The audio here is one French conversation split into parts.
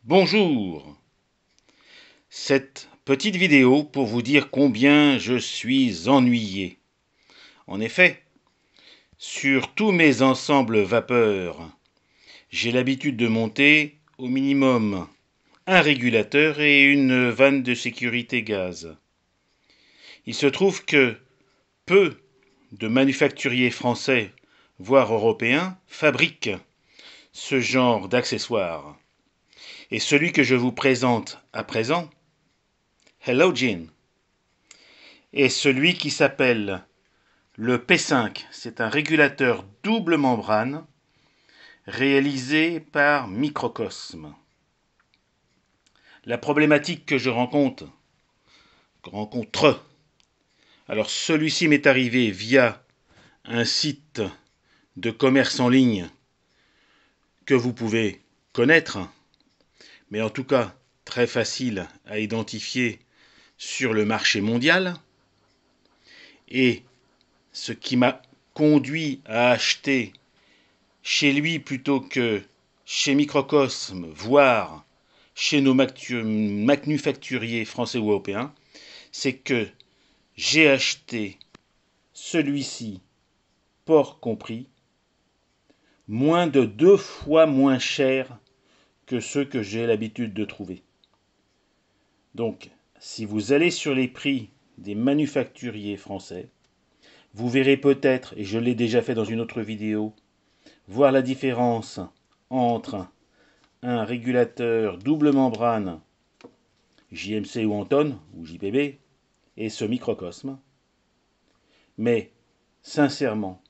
Bonjour! Cette petite vidéo pour vous dire combien je suis ennuyé. En effet, sur tous mes ensembles vapeur, j'ai l'habitude de monter au minimum un régulateur et une vanne de sécurité gaz. Il se trouve que peu de manufacturiers français, voire européens, fabriquent ce genre d'accessoires. Et celui que je vous présente à présent, Hello Jean, est celui qui s'appelle le P5. C'est un régulateur double membrane réalisé par Microcosme. La problématique que je rencontre, alors celui-ci m'est arrivé via un site de commerce en ligne que vous pouvez connaître, mais en tout cas très facile à identifier sur le marché mondial. Et ce qui m'a conduit à acheter chez lui plutôt que chez Microcosme, voire chez nos manufacturiers français ou européens, c'est que j'ai acheté celui-ci, port compris, moins de 2 fois moins cher que ceux que j'ai l'habitude de trouver. Donc, si vous allez sur les prix des manufacturiers français, vous verrez peut-être, et je l'ai déjà fait dans une autre vidéo, voir la différence entre un régulateur double membrane JMC ou Anton ou JPB et ce microcosme. Mais sincèrement,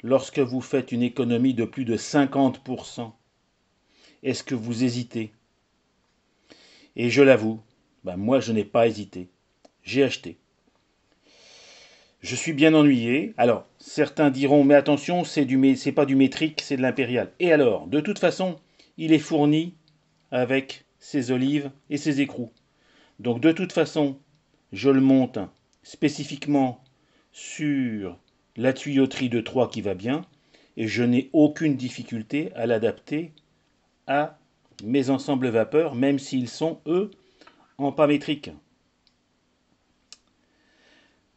lorsque vous faites une économie de plus de 50%, est-ce que vous hésitez? Et je l'avoue, moi je n'ai pas hésité. J'ai acheté. Je suis bien ennuyé. Alors, certains diront, mais attention, c'est pas du métrique, c'est de l'impérial. Et alors, de toute façon, il est fourni avec ses olives et ses écrous. Donc de toute façon, je le monte spécifiquement sur la tuyauterie de 3 qui va bien, et je n'ai aucune difficulté à l'adapter à mes ensembles vapeur, même s'ils sont, eux, en pas métrique.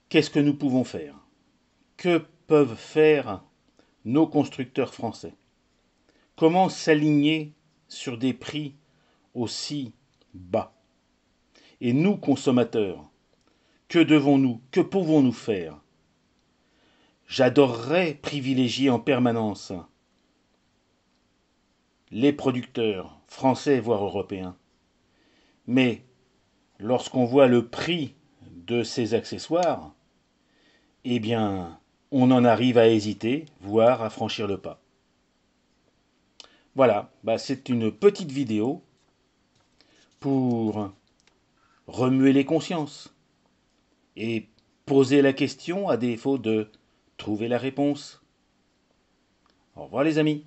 Qu'est-ce que nous pouvons faire? Que peuvent faire nos constructeurs français? Comment s'aligner sur des prix aussi bas? Et nous, consommateurs, que pouvons-nous faire? J'adorerais privilégier en permanence les producteurs français voire européens. Mais lorsqu'on voit le prix de ces accessoires, eh bien, on en arrive à hésiter, voire à franchir le pas. Voilà, c'est une petite vidéo pour remuer les consciences et poser la question à défaut de trouver la réponse. Au revoir les amis.